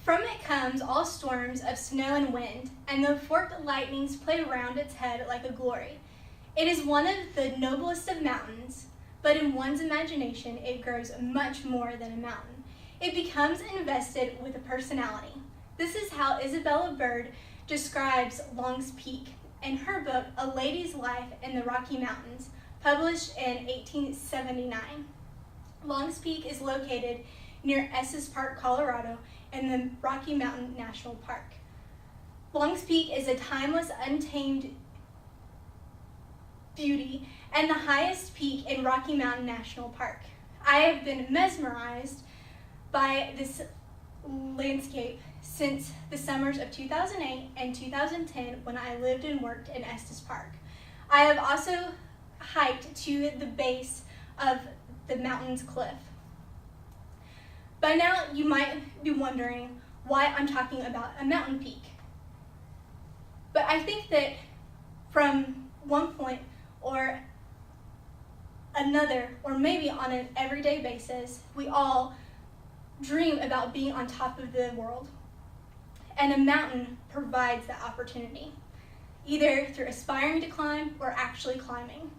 From it comes all storms of snow and wind, and the forked lightnings play around its head like a glory. It is one of the noblest of mountains, but in one's imagination it grows much more than a mountain. It becomes invested with a personality. This is how Isabella Bird describes Long's Peak in her book, A Lady's Life in the Rocky Mountains, published in 1879. Long's Peak is located near Estes Park, Colorado, in the Rocky Mountain National Park. Long's Peak is a timeless, untamed beauty and the highest peak in Rocky Mountain National Park. I have been mesmerized by this landscape since the summers of 2008 and 2010 when I lived and worked in Estes Park. I have also hiked to the base of the mountain's cliff. By now, you might be wondering why I'm talking about a mountain peak. But I think that from one point or another, or maybe on an everyday basis, we all dream about being on top of the world. And a mountain provides that opportunity, either through aspiring to climb or actually climbing.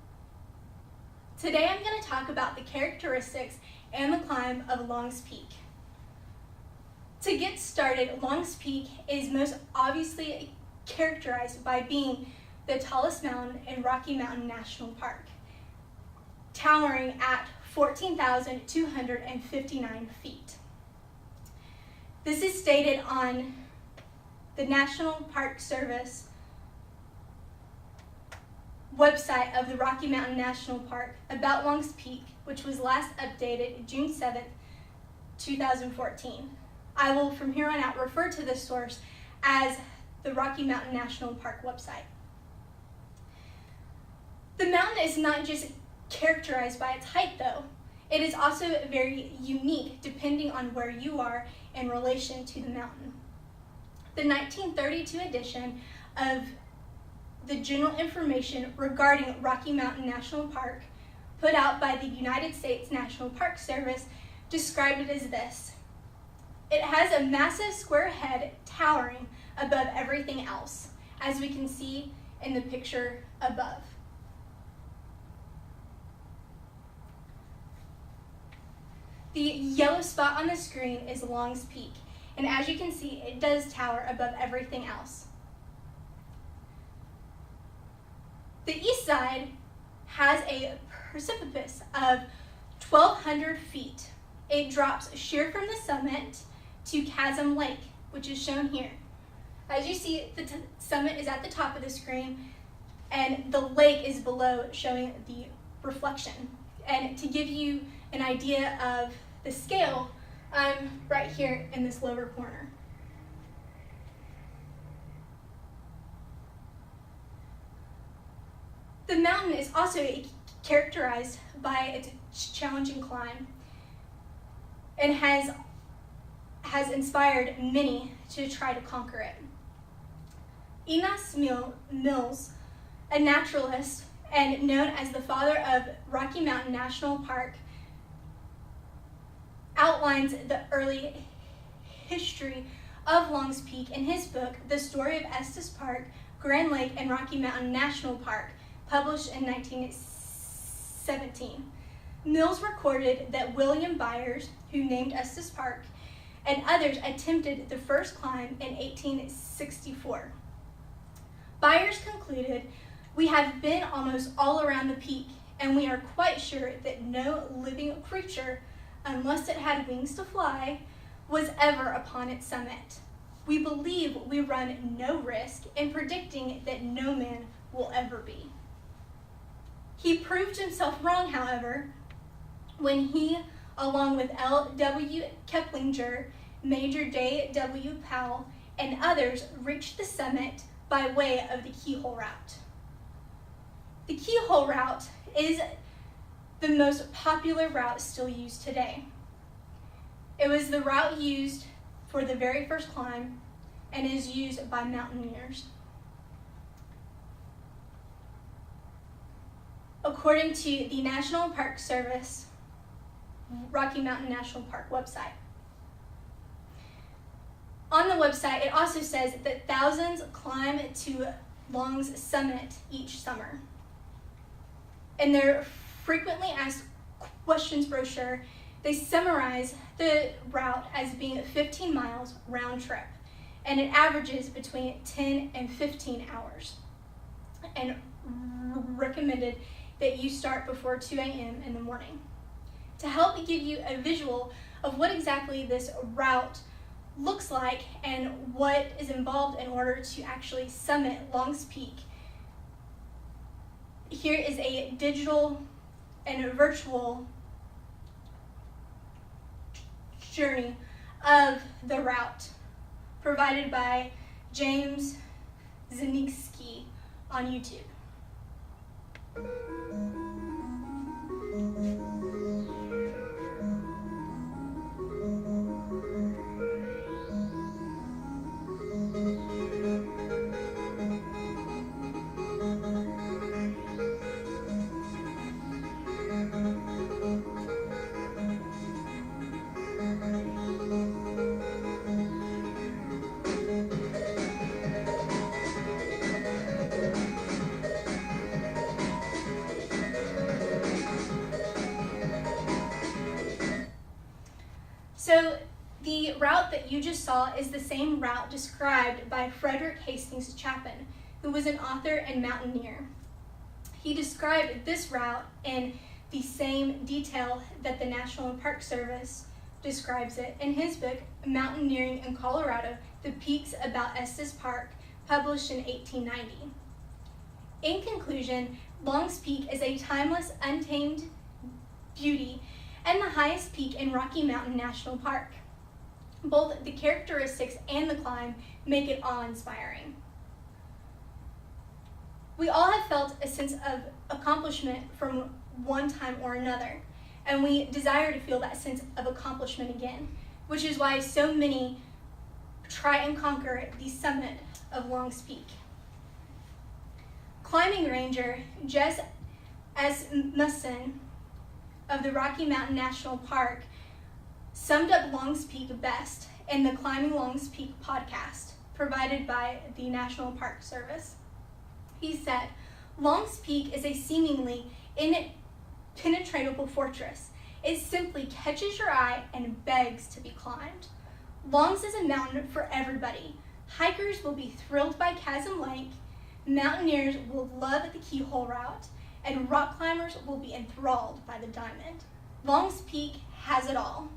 Today I'm going to talk about the characteristics and the climb of Long's Peak. To get started, Long's Peak is most obviously characterized by being the tallest mountain in Rocky Mountain National Park, towering at 14,259 feet. This is stated on the National Park Service website of the Rocky Mountain National Park about Long's Peak, which was last updated June 7th, 2014. I will from here on out refer to this source as the Rocky Mountain National Park website. The mountain is not just characterized by its height though, it is also very unique depending on where you are in relation to the mountain. The 1932 edition of the General Information regarding Rocky Mountain National Park, put out by the United States National Park Service, described it as this: it has a massive square head towering above everything else, as we can see in the picture above. The yellow spot on the screen is Long's Peak, and as you can see, it does tower above everything else. The east side has a precipice of 1,200 feet. It drops sheer from the summit to Chasm Lake, which is shown here. As you see, the summit is at the top of the screen, and the lake is below, showing the reflection. And to give you an idea of the scale, I'm right here in this lower corner. The mountain is also characterized by its challenging climb and has inspired many to try to conquer it. Enos Mills, a naturalist and known as the father of Rocky Mountain National Park, outlines the early history of Long's Peak in his book, The Story of Estes Park, Grand Lake, and Rocky Mountain National Park, published in 1917. Mills recorded that William Byers, who named Estes Park, and others attempted the first climb in 1864. Byers concluded, "We have been almost all around the peak, and we are quite sure that no living creature, unless it had wings to fly, was ever upon its summit. We believe we run no risk in predicting that no man will ever be." He proved himself wrong, however, when he, along with L.W. Keplinger, Major J.W. Powell, and others, reached the summit by way of the Keyhole Route. The Keyhole Route is the most popular route still used today. It was the route used for the very first climb and is used by mountaineers. According to the National Park Service – Rocky Mountain National Park website. website, it also says that thousands climb to Long's summit each summer. In their frequently asked questions brochure, they summarize the route as being 15 miles round trip, and it averages between 10 and 15 hours, and recommended that you start before 2 a.m. in the morning. To help give you a visual of what exactly this route looks like and what is involved in order to actually summit Long's Peak, here is a digital and a virtual journey of the route provided by James Zaniewski on YouTube. So the route that you just saw is the same route described by Frederick Hastings Chapin, who was an author and mountaineer. He described this route in the same detail that the National Park Service describes it in his book, Mountaineering in Colorado, The Peaks About Estes Park, published in 1890. In conclusion, Long's Peak is a timeless, untamed beauty and the highest peak in Rocky Mountain National Park. Both the characteristics and the climb make it awe-inspiring. We all have felt a sense of accomplishment from one time or another, and we desire to feel that sense of accomplishment again, which is why so many try and conquer the summit of Long's Peak. Climbing ranger Jess Asmussen of the Rocky Mountain National Park summed up Long's Peak best in the Climbing Long's Peak podcast provided by the National Park Service. He said, "Long's Peak is a seemingly impenetrable fortress. It simply catches your eye and begs to be climbed. Long's is a mountain for everybody. Hikers will be thrilled by Chasm Lake, mountaineers will love the Keyhole Route, and rock climbers will be enthralled by the Diamond. Long's Peak has it all."